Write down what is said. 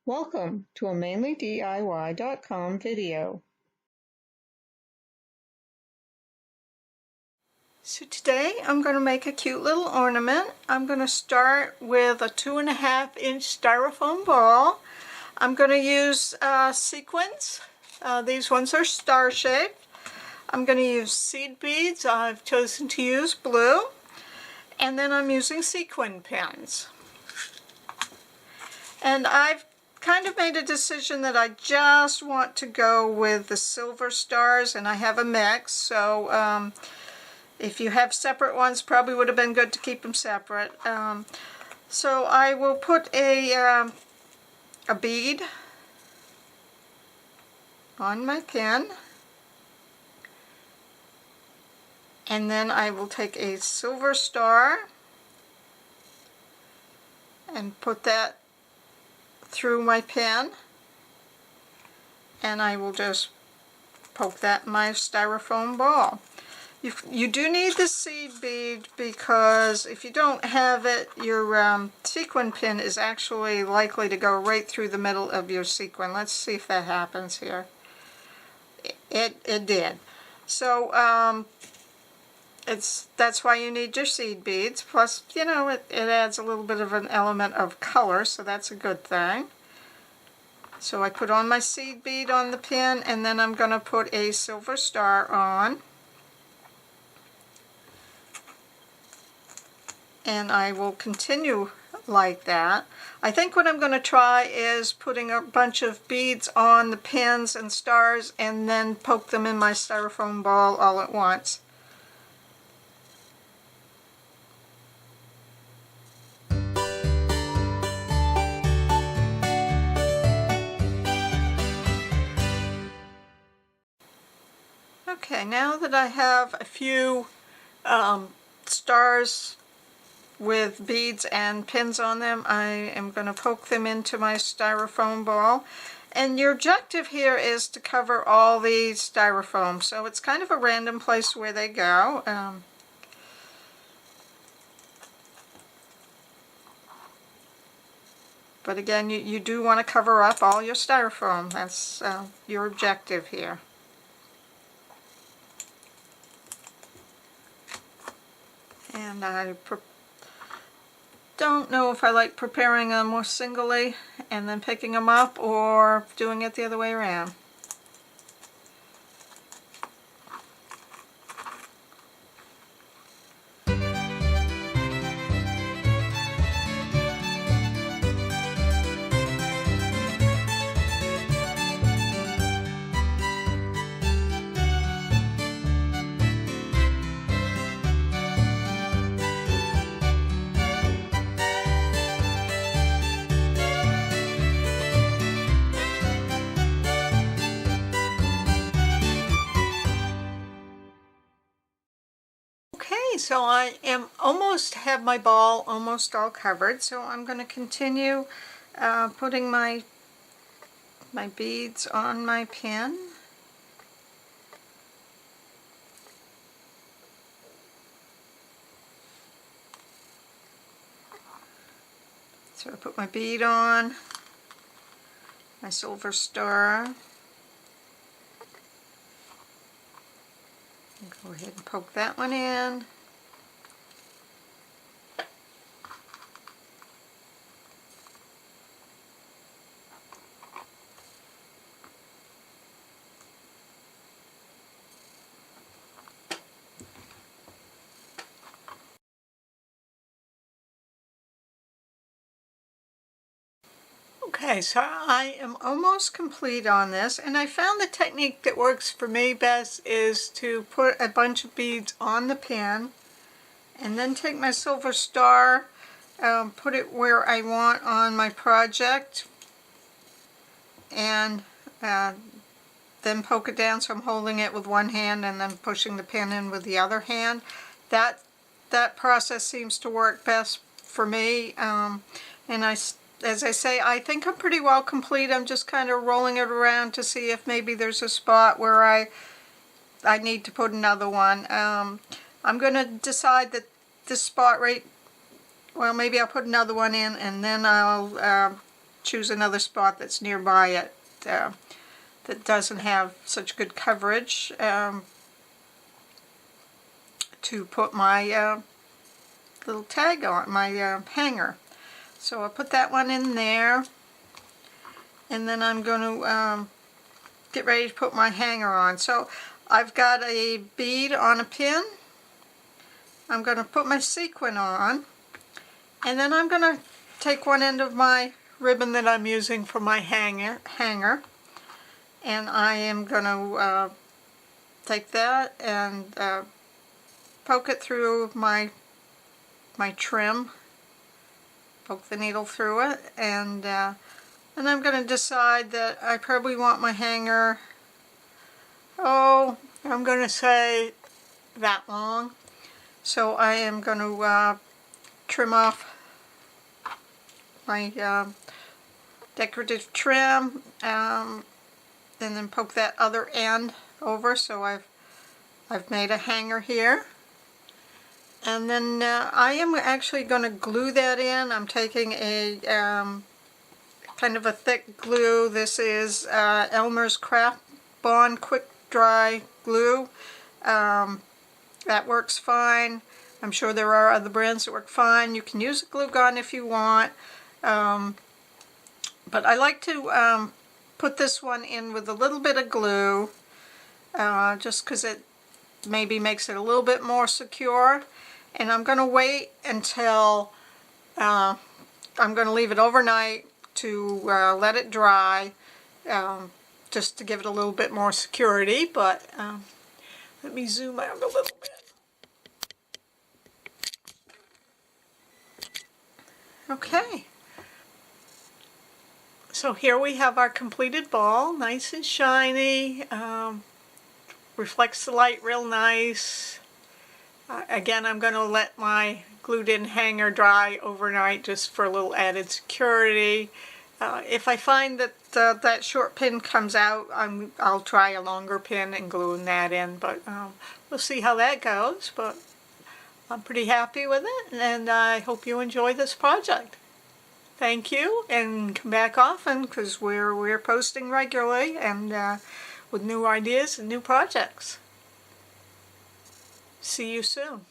Welcome to a MainelyDIY.com video. So today I'm going to make a cute little ornament. I'm going to start with a 2.5-inch styrofoam ball. I'm going to use sequins. These ones are star-shaped. I'm going to use seed beads. I've chosen to use blue. And then I'm using sequin pins. And I've kind of made a decision that I just want to go with the silver stars, and I have a mix, so if you have separate ones, probably would have been good to keep them separate. So I will put a bead on my pin, and then I will take a silver star and put that through my pin, and I will just poke that in my styrofoam ball. You do need the seed bead, because if you don't have it, your sequin pin is actually likely to go right through the middle of your sequin. Let's see if that happens here. It did. So that's why you need your seed beads. Plus, you know, it adds a little bit of an element of color, so that's a good thing. So I put on my seed bead on the pin, and then I'm going to put a silver star on. And I will continue like that. I think what I'm going to try is putting a bunch of beads on the pins and stars and then poke them in my styrofoam ball all at once. Okay, now that I have a few stars with beads and pins on them, I am going to poke them into my styrofoam ball. And your objective here is to cover all the styrofoam, so it's kind of a random place where they go. But again, you do want to cover up all your styrofoam. That's your objective here. And I don't know if I like preparing them more singly and then picking them up, or doing it the other way around. So I have my ball almost all covered, so I'm going to continue putting my beads on my pin. So I put my bead on, my silver star. Go ahead and poke that one in. Okay, so I am almost complete on this, and I found the technique that works for me best is to put a bunch of beads on the pin and then take my silver star, put it where I want on my project, and then poke it down, so I'm holding it with one hand and then pushing the pin in with the other hand. That process seems to work best for me, and as I say, I think I'm pretty well complete. I'm just kind of rolling it around to see if maybe there's a spot where I need to put another one. I'm going to decide that this spot right, well, maybe I'll put another one in, and then I'll choose another spot that's nearby it that doesn't have such good coverage to put my little tag on, my hanger. So I'll put that one in there, and then I'm going to get ready to put my hanger on. So I've got a bead on a pin. I'm going to put my sequin on, and then I'm going to take one end of my ribbon that I'm using for my hanger, and I am going to take that and poke it through my trim, poke the needle through it, and I'm going to decide that I probably want my hanger, I'm going to say that long. So I am going to trim off my decorative trim, and then poke that other end over. So I've made a hanger here. And then I am actually going to glue that in. I'm taking a kind of a thick glue. This is Elmer's Craft Bond Quick Dry Glue. That works fine. I'm sure there are other brands that work fine. You can use a glue gun if you want. But I like to put this one in with a little bit of glue, just because it maybe makes it a little bit more secure. And I'm going to wait until, I'm going to leave it overnight to let it dry, just to give it a little bit more security. But let me zoom out a little bit. Okay. So here we have our completed ball, nice and shiny, reflects the light real nice. Again, I'm going to let my glued in hanger dry overnight just for a little added security. If I find that that short pin comes out, I'll try a longer pin and glue that in, but we'll see how that goes. But I'm pretty happy with it, and I hope you enjoy this project. Thank you, and come back often, because we're posting regularly and with new ideas and new projects. See you soon.